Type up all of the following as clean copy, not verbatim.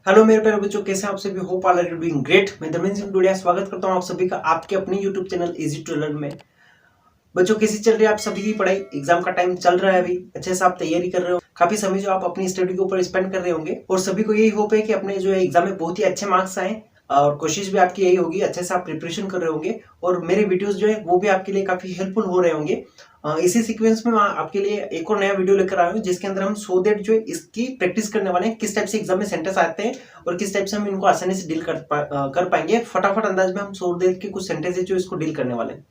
Hello मेरे प्यारे बच्चों, कैसे आप सभी? Hope all are doing great. मैं धर्मेंद्र सिंह डोडिया स्वागत करता हूं आप सभी का आपके अपने YouTube channel easy to learn में। बच्चों, कैसी चल रही है आप सभी की पढ़ाई? एग्जाम का टाइम चल रहा है, अभी अच्छे से आप तैयारी कर रहे हो, काफी समय जो आप अपनी स्टडी के ऊपर स्पेंड कर रहे होंगे और सभी को यही होप है कि अपने जो है एग्जाम में बहुत ही अच्छे मार्क्स आए। और कोशिश भी आपकी यही होगी, अच्छे से आप प्रिपरेशन कर रहे होंगे और मेरे वीडियोस जो है वो भी आपके लिए काफी हेल्पफुल हो रहे होंगे। इसी सीक्वेंस में मैं आपके लिए एक और नया वीडियो लेकर आया हूँ, जिसके अंदर हम सो दैट जो है इसकी प्रैक्टिस करने वाले हैं, किस टाइप से एग्जाम में सेंटेंस आते हैं और किस टाइप से हम इनको आसानी से डील कर पाएंगे। फटाफट अंदाज में हम सो दैट के कुछ सेंटेंस जो इसको डील करने वाले हैं,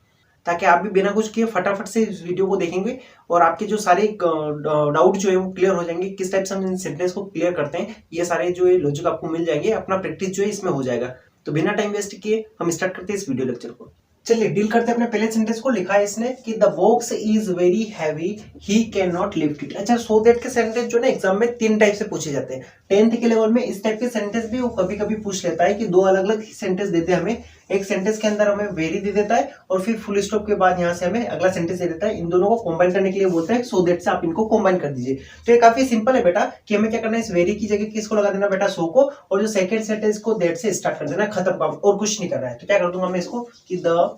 ताकि आप भी बिना कुछ किए फटाफट से इस वीडियो को देखेंगे और आपके जो सारे डाउट जो है वो क्लियर हो जाएंगे। किस टाइप से हम इन सेंटेंस को क्लियर करते हैं, ये सारे जो है लॉजिक आपको मिल जाएंगे, अपना प्रैक्टिस जो है इसमें हो जाएगा। तो बिना टाइम वेस्ट किए हम स्टार्ट करते हैं इस वीडियो लेक्चर को। चलिए डील करते हैं अपने पहले सेंटेंस को। लिखा है इसने कि the box is very heavy, he can not lift it. अच्छा, सो दैट के सेंटेंस जो ना एग्जाम में तीन टाइप से पूछे जाते हैं। 10th के लेवल में इस टाइप के सेंटेंस भी वो कभी कभी पूछ लेता है कि दो अलग अलग सेंटेंस देते हैं हमें। एक सेंटेंस के अंदर हमें वेरी दे देता है और फिर फुल स्टॉप के बाद यहाँ से हमें अगला सेंटेंस दे देता है। इन दोनों को कंबाइन करने के लिए बोलते हैं सो दैट से आप इनको कंबाइन कर दीजिए। तो ये काफी सिंपल है बेटा कि हमें क्या करना है, इस वेरी की जगह किसको लगा देना बेटा, सो को, और जो सेकंड सेंटेंस को दैट से स्टार्ट कर देना, खत्म काम, और कुछ नहीं करना है। तो क्या कर दूंगा मैं इसको कि द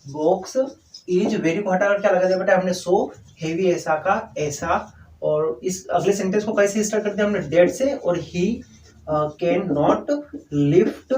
बॉक्स इज वेरी को हटाकर क्या लगा दिया बेटा हमने, सो हेवी ऐसा का ऐसा, और इस अगले सेंटेंस को कैसे स्टार्ट कर दिया हमने, डेट से, और ही कैन नॉट लिफ्ट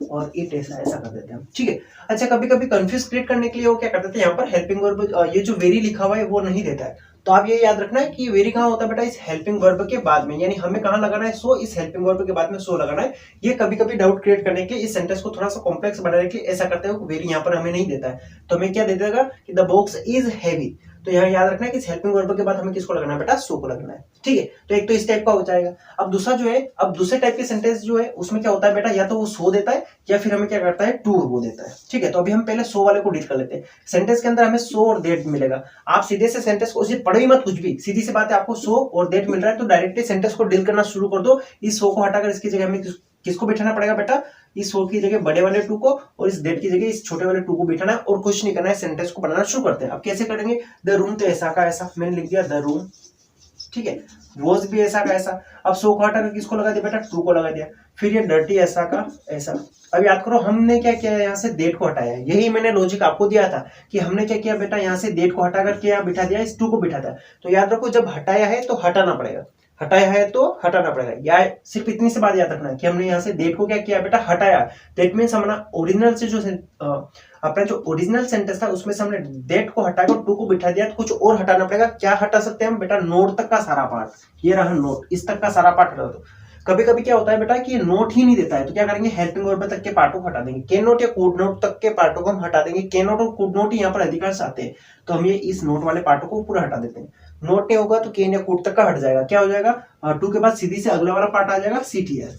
और इट ऐसा ऐसा कर देते हैं, ठीक है। अच्छा, कभी कभी कंफ्यूज क्रिएट करने के लिए वो क्या कर देते हैं, यहाँ पर हेल्पिंग वर्ब ये जो वेरी लिखा हुआ है वो नहीं देता है। तो आप ये याद रखना है कि वेरी कहाँ होता है बेटा, इस हेल्पिंग वर्ब के बाद में, यानी हमें कहाँ लगाना है, सो, इस हेल्पिंग वर्ब के बाद में सो लगाना है। ये कभी कभी डाउट क्रिएट करने के लिए, इस सेंटेंस को थोड़ा सा कॉम्प्लेक्स बनाने के लिए ऐसा करते हैं, वेरी यहाँ पर हमें नहीं देता है। तो हमें क्या दे देगा कि द बॉक्स इज हैवी। तो यहाँ याद रखना है कि हेल्पिंग वर्ब के बाद हमें किसको लगाना है बेटा, सो को लगाना है, ठीक है। तो एक तो इस टाइप का हो जाएगा। अब दूसरा जो है, अब दूसरे टाइप के सेंटेंस जो है उसमें क्या होता है बेटा, या तो वो सो देता है या फिर हमें क्या करता है, टू वो देता है, ठीक है। तो अभी हम पहले सो वाले को डील कर लेते हैं। सेंटेंस के अंदर हमें सो और दैट मिलेगा। आप सीधे से सेंटेंस को उसे पढ़ो ही मत कुछ भी, सीधी सी बात है, आपको सो और दैट मिल रहा है तो डायरेक्टली सेंटेंस को डील करना शुरू कर दो। इस सो को हटाकर इसकी जगह हमें किसको बिठाना पड़ेगा बेटा, इस सो की जगह बड़े वाले टू को और इस डेट की जगह इस छोटे वाले टू को बिठाना है और कुछ नहीं करना है, सेंटेंस को बनाना शुरू करते हैं। अब कैसे करेंगे, द रूम तो ऐसा का ऐसा, मैंने लिख दिया द रूम, ठीक है। वॉज भी ऐसा का ऐसा। अब सो को हटाकर किसको लगा दिया बेटा, टू को लगा दिया। फिर ये डर्टी ऐसा का ऐसा। अब याद करो हमने क्या किया, यहाँ से डेट को हटाया, यही मैंने लॉजिक आपको दिया था कि हमने क्या किया बेटा, यहाँ से डेट को हटाकर क्या बिठा दिया, इस टू को बिठा दिया। तो याद रखो जब हटाया है तो हटाना पड़ेगा, हटाया है तो हटाना पड़ेगा। या सिर्फ इतनी सी बात याद रखना है कि हमने यहाँ से डेट को क्या किया बेटा, हटाया। दैट मीन्स हमारा ओरिजिनल से जो अपना जो ओरिजिनल सेंटेंस था उसमें से हमने डेट को हटाकर टू को बिठा दिया, तो कुछ और हटाना पड़ेगा। क्या हटा सकते हैं हम बेटा, नोट तक का सारा पार्ट, ये रहा नोट, इस तक का सारा पार्ट हटा दो। कभी कभी क्या होता है बेटा कि नोट ही नहीं देता है, तो क्या करेंगे, हेल्पिंग वर्ब तक के पार्टों को हटा देंगे, के नोट या कुड नोट तक के पार्टों को हम हटा देंगे। के नोट और कुड नोट ही यहाँ पर अधिकांश आते हैं, तो हम ये इस नोट वाले पार्टों को पूरा हटा देते हैं। नोट नहीं होगा तो केन या कुड तक का हट जाएगा। क्या हो जाएगा, टू के बाद सीधी से अगला वाला पार्ट आ जाएगा, सीट हियर,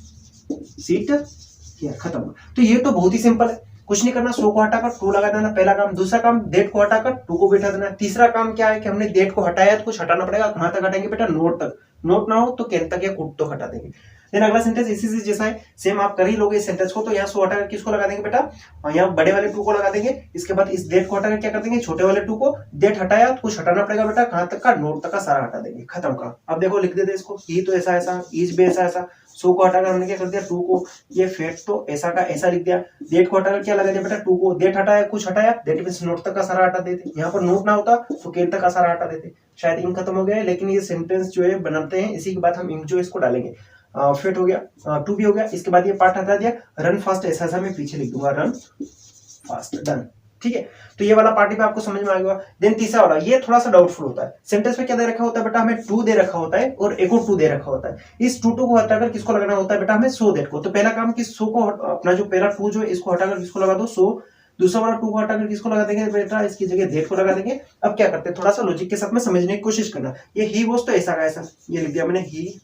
सीट हियर, खत्म। तो ये तो बहुत ही सिंपल है, कुछ नहीं करना, सो को हटाकर टू लगा देना, पहला काम। दूसरा काम, डेट को हटाकर टू को बैठा देना। तीसरा काम क्या है कि हमने डेट को हटाया तो कुछ हटाना पड़ेगा, कहां तक हटाएंगे बेटा, नोट तक। नोट ना हो तो केन तक या कुड तो हटा देंगे। देन अगला सेंटेंस इसी से जैसा है, सेम आप कर ही लोगे इस सेंटेंस को। तो यहाँ सो हटाकर किसको लगा देंगे बेटा, यहाँ बड़े वाले टू को लगा देंगे। इसके बाद इस डेट को हटाकर क्या कर देंगे, छोटे वाले टू को। डेट हटाया तो कुछ हटाना पड़ेगा बेटा, कहां तक का, नोट तक का सारा हटा देंगे, खत्म का। अब देखो लिख देते इसको, ही तो ऐसा ऐसा, इज भी ऐसा ऐसा। सो को हटाकर हमने क्या कर दिया, टू को, ये फेट तो ऐसा का ऐसा लिख दिया। डेट को हटाकर क्या लगा दिया बेटा, टू को। डेट हटाया कुछ हटाया, डेट मींस नोट तक का सारा हटा देते। यहाँ पर नोट ना होता तो केन तक का सारा हटा देते। शायद इंक खत्म हो गया है, लेकिन ये सेंटेंस जो है बनाते हैं इसी के बाद हम इंक जो इसको डालेंगे। फिट हो गया, टू भी हो गया। इसके बाद ये पार्ट हटा दिया, रन फास्ट ऐसा ऐसा मैं पीछे लिख दूंगा, रन फास्ट, डन, ठीक है। तो ये वाला पार्ट भी आपको समझ में आ गया। देन तीसरा वाला, ये थोड़ा सा डाउटफुल होता है। सेंटेंस में क्या दे रखा होता है बेटा, हमें टू दे रखा होता है और एक और टू दे रखा होता है। इस टू को हटाकर किसको लगाना होता है बेटा, हमें सो दैट को। तो पहला काम कि सो को, अपना जो पहला टू जो है इसको हटाकर किसको लगा दो, सो। दूसरा वाला टू को हटाकर किसको लगा देंगे बेटा, इसकी जगह डेट को लगा देंगे। अब क्या करते हैं, थोड़ा सा लॉजिक के साथ में समझने की कोशिश करना। ये ही वॉज तो ऐसा का ऐसा, ये लिख दिया मैंने, ही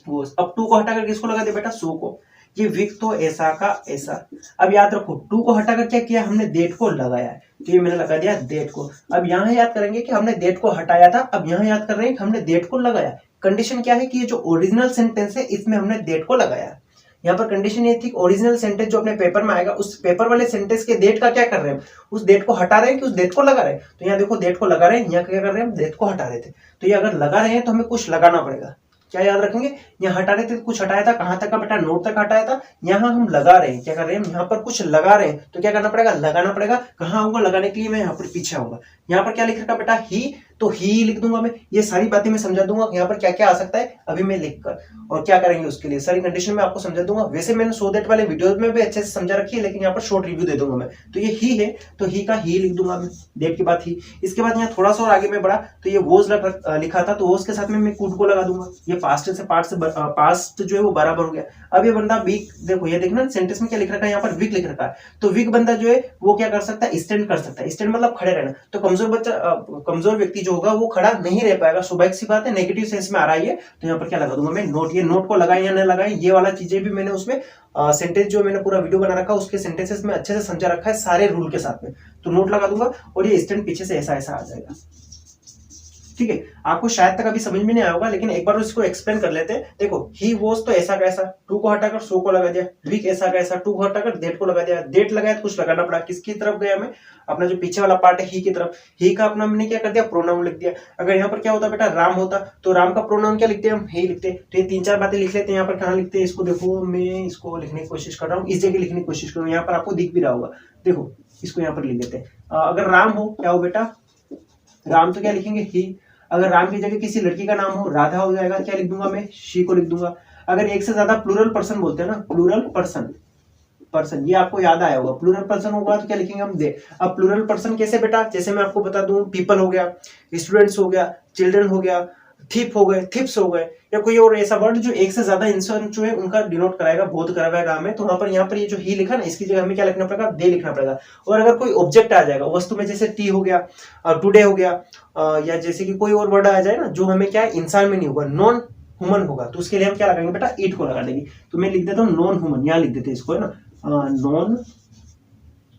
वॉज। अब टू को हटाकर किसको लगा दिया बेटा, सो को। ये वीक तो ऐसा का ऐसा। अब याद रखो टू को हटाकर क्या किया हमने, डेट को लगाया है, तो ये मैंने लगा दिया डेट को। अब यहाँ याद करेंगे कि हमने डेट को हटाया था, अब यहाँ याद कर रहे हैं कि हमने डेट को लगाया। कंडीशन क्या है कि ये जो ओरिजिनल सेंटेंस है इसमें हमने डेट को लगाया। यहाँ पर कंडीशन ये थी, ओरिजिनल सेंटेंस जो अपने पेपर में आएगा उस पेपर वाले सेंटेंस के डेट का क्या कर रहे हैं, उस डेट को हटा रहे हैं कि उस डेट को लगा रहे हैं। तो यहाँ देखो डेट को लगा रहे हैं, यहाँ क्या कर रहे हैं, डेट को हटा रहे थे। तो ये अगर लगा रहे हैं तो हमें कुछ लगाना पड़ेगा। क्या याद रखेंगे, यहाँ हटा रहे थे कुछ हटाया था, कहां तक का बेटा, नोट तक हटाया था। यहाँ हम लगा रहे हैं, क्या कर रहे हैं, यहाँ पर कुछ लगा रहे हैं, तो क्या करना पड़ेगा, लगाना पड़ेगा। कहाँ आऊंगा लगाने के लिए, मैं यहाँ पर पीछे आऊंगा। यहाँ पर क्या लिख रखा बेटा, ही, तो ही लिख दूंगा मैं। ये सारी बातें मैं समझा दूंगा यहाँ पर क्या क्या आ सकता है अभी मैं लिखकर, और क्या करेंगे उसके लिए सारी कंडीशन में आपको समझा दूंगा। वैसे मैंने सो दैट वाले वीडियो में भी अच्छे से समझा रखी है, लेकिन यहाँ पर शॉर्ट रिव्यू दे दूंगा मैं। तो ये ही है, तो ही का ही लिख दूंगा मैं, डेट के बाद ही। इसके बाद यहाँ थोड़ा सा और आगे में बढ़ा, तो ये वोज लिखा था, तो वोज के साथ में मैं कुड को लगा दूंगा। ये पास्ट से पास्ट जो है वो बराबर हो गया। अब ये बंदा वीक, देखो ये देखना सेंटेंस में क्या लिख रखा है, यहाँ पर वीक लिख रखा है। तो वीक बंदा जो है वो क्या कर सकता है, स्टैंड कर सकता है। स्टैंड मतलब खड़े रहना। तो कमजोर व्यक्ति जो होगा वो खड़ा नहीं रह पाएगा। स्वाभाविक सी बात है, नेगेटिव सेंस में आ रहा है। तो यहाँ पर क्या लगा दूंगा मैं, नोट। ये नोट को लगाए या न लगाए, ये वाला चीजें भी मैंने उसमें सेंटेंस जो मैंने पूरा वीडियो बना रखा है उसके सेंटेंसेस में अच्छे से समझा रखा है सारे रूल के साथ में। तो नोट लगा दूंगा और ये स्टैंड पीछे से ऐसा ऐसा आ जाएगा। ठीक है, आपको शायद तक अभी समझ में नहीं आया होगा, लेकिन एक बार उसको एक्सप्लेन कर लेते हैं। देखो, ही वॉज तो ऐसा कैसा, टू को हटाकर सो को लगा दिया। वीक ऐसा कैसा, टू को हटाकर डेट को लगा दिया। डेट लगाया तो कुछ लगाना पड़ा, किसकी तरफ गया मैं, अपना जो पीछे वाला पार्ट है ही की तरफ। ही का अपना मैंने क्या कर दिया, प्रोनाउन लिख दिया। अगर यहाँ पर क्या होता बेटा, राम होता तो राम का प्रोनाउन क्या लिखते हैं हम, ही लिखते। तो ये तीन चार बातें लिख लेते हैं। यहाँ पर कहाँ लिखते हैं इसको, देखो मैं इसको लिखने की कोशिश कर रहा हूँ, इस जगह लिखने की कोशिश कर रहा हूँ। यहाँ पर आपको दिख भी रहा होगा, देखो इसको यहाँ पर लिख देते हैं। अगर राम हो, क्या हो बेटा, राम, तो क्या लिखेंगे ही। अगर राम की जगह किसी लड़की का नाम हो, राधा हो जाएगा, क्या लिख दूंगा मैं, शी को लिख दूंगा। अगर एक से ज्यादा प्लूरल पर्सन बोलते हैं ना, प्लूरल पर्सन, ये आपको याद आया होगा। प्लूरल पर्सन होगा तो क्या लिखेंगे हम, दे। अब प्लूरल पर्सन कैसे बेटा, जैसे मैं आपको बता दूं, पीपल हो गया, स्टूडेंट्स हो गया, चिल्ड्रन हो गया, थिप हो गए, थिप्स हो गए, या कोई और ऐसा वर्ड जो एक से ज्यादा इंसान जो है उनका डिनोट कराएगा, बोध कराएगा हमें। तो वहां पर यहाँ पर ये जो ही लिखा ना, इसकी जगह हमें क्या लिखना पड़ेगा, दे लिखना पड़ेगा। और अगर कोई ऑब्जेक्ट आ जाएगा वस्तु में, जैसे टी हो गया, टुडे हो गया, या जैसे कि कोई और वर्ड आ जाए ना जो हमें क्या है, इंसान में नहीं होगा, नॉन ह्यूमन होगा, तो उसके लिए हम क्या लगाएंगे बेटा, इट को लगा देंगे। तो मैं लिख देता हूँ नॉन ह्यूमन, यहाँ लिख देते हैं इसको, है ना, नॉन,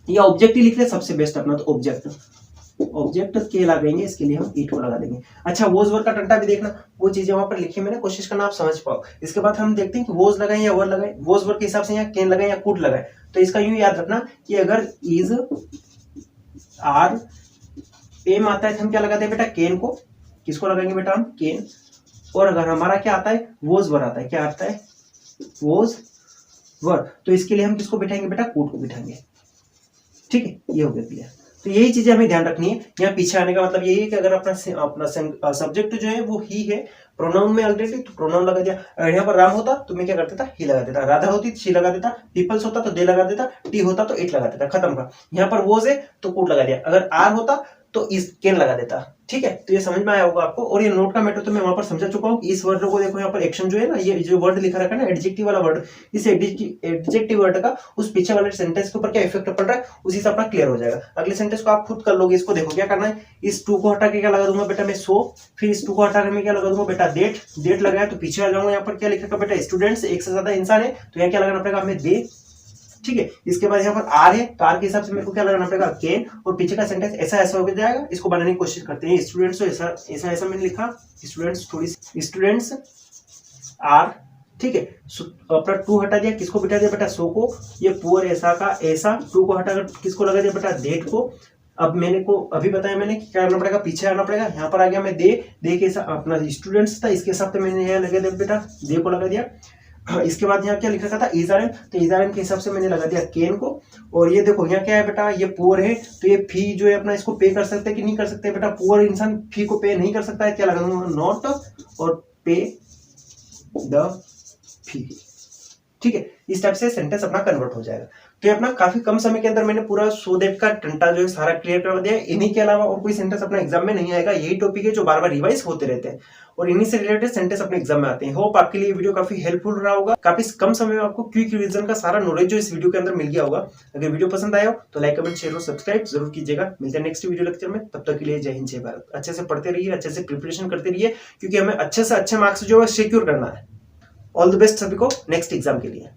या ऑब्जेक्ट ही लिख ले, सबसे बेस्ट अपना तो ऑब्जेक्ट के लगाएंगे, इसके लिए हम इट को लगा देंगे। अच्छा, वोज वर्ड का टंटा भी देखना, वो चीजें वहां पर लिखी मैंने, कोशिश करना आप समझ पाओ। इसके बाद हम देखते हैं कि वोज लगाएं या वर लगाएं। वोज वर्ड के हिसाब से यहाँ कैन लगाएं या कुड लगाएं। तो इसका यूं याद रखना कि अगर इज, आर, एम आता है तो हम क्या लगाते हैं बेटा, कैन को। किसको लगाएंगे बेटा हम, कैन। और अगर हमारा क्या आता है, वोज वर आता है, क्या आता है, वोज वर, तो इसके लिए हम किसको बिठाएंगे बेटा, कुड को बिठाएंगे। ठीक है, ये हो गया क्लियर। तो यही चीजें हमें ध्यान रखनी है। यहाँ पीछे आने का मतलब यही है कि अगर अपना सब्जेक्ट जो है वो ही है, प्रोनाउन में ऑलरेडी, तो प्रोनाउन लगा दिया। अगर यहाँ पर राम होता तो मैं क्या करता था, ही लगा देता। राधा होती तो शी लगा देता। पीपल्स होता तो दे लगा देता। टी होता तो इट लगा देता, खत्म का। यहाँ पर वोज है तो कुड लगा दिया। अगर आर होता तो इस कैन लगा देता। ठीक है, तो ये समझ में आया होगा आपको। और ये नोट का मैटर तो मैं वहां पर समझा चुका हूँ। इस वर्ड को देखो, यहाँ पर एक्शन जो है ना, ये जो वर्ड लिखा रखा है ना, एडजेक्टिव वाला वर्ड, इस एडजेक्टिव वर्ड का उस पीछे वाले सेंटेंस के ऊपर क्या इफेक्ट पड़ रहा है, उसी से अपना क्लियर हो जाएगा। अगले सेंटेंस को आप खुद कर लोगे। इसको देखो क्या करना है, इस टू को हटा के क्या लगा दूंगा बेटा मैं, सो। फिर इस टू को हटा के मैं क्या लगा दूंगा बेटा, डेट लगाया तो पीछे आ जाऊंगा। यहाँ पर क्या लिखा बेटा, स्टूडेंट्स, एक से ज्यादा इंसान है तो यहाँ क्या लगाना पड़ेगा हमें, दे। ठीक है, इसके बाद यहाँ पर आर है तो आर के हिसाब से मेरे को क्या लगाना पड़ेगा, कैन। और पीछे का सेंटेंस ऐसा ऐसा हो जाएगा। इसको बनाने की कोशिश करते हैं। स्टूडेंट्स, ऐसा ऐसा ऐसा मैंने लिखा, स्टूडेंट्स आर। ठीक है, अपना टू हटा दिया, किसको बिठा दिया बेटा, सो को। ये पुअर ऐसा का ऐसा, टू को हटाकर किसको लगा दिया बेटा, डेट को। अब मैंने को अभी बताया मैंने क्या करना पड़ेगा, पीछे आना पड़ेगा। यहाँ पर आ गया मैं दे के अपना स्टूडेंट्स था, इसके हिसाब से मैंने यहाँ लगा दिया बेटा, दे को लगा दिया। इसके बाद यहाँ क्या लिख रखा था, इजआरएम, तो इजआरएम के हिसाब से मैंने लगा दिया कैन को। और ये देखो यहाँ क्या है बेटा, ये पुअर है तो ये फी जो है अपना, इसको पे कर सकते हैं कि नहीं कर सकते बेटा, पुअर इंसान फी को पे नहीं कर सकता है, क्या लगा दूंगा, नॉट, और पे द फी। ठीक है, इस टाइप से सेंटेंस अपना कन्वर्ट हो जाएगा। तो ये अपना काफी कम समय के अंदर मैंने पूरा सो दैट का टंटा जो है सारा क्लियर कर दिया। इन्हीं के अलावा और कोई सेंटेंस अपना एग्जाम में नहीं आएगा। यही टॉपिक है जो बार बार रिवाइज होते रहते हैं और इन्हीं से रिलेटेड सेंटेंस अपने एग्जाम में आते हैं। होप आपके लिए वीडियो काफी हेल्पफुल रहा होगा। काफी कम समय में आपको क्विक रिवीजन का सारा नॉलेज जो इस वीडियो के अंदर मिल गया होगा। अगर वीडियो पसंद आया हो तो लाइक, कमेंट, शेयर और सब्सक्राइब जरूर कीजिएगा। मिलते हैं नेक्स्ट वीडियो लेक्चर में। तब तक के लिए जय हिंद, जय भारत। अच्छे से पढ़ते रहिए, अच्छे से प्रिपरेशन करते रहिए, क्योंकि हमें अच्छे से अच्छे मार्क्स जो है सिक्योर करना है। ऑल द बेस्ट सभी को नेक्स्ट एग्जाम के लिए।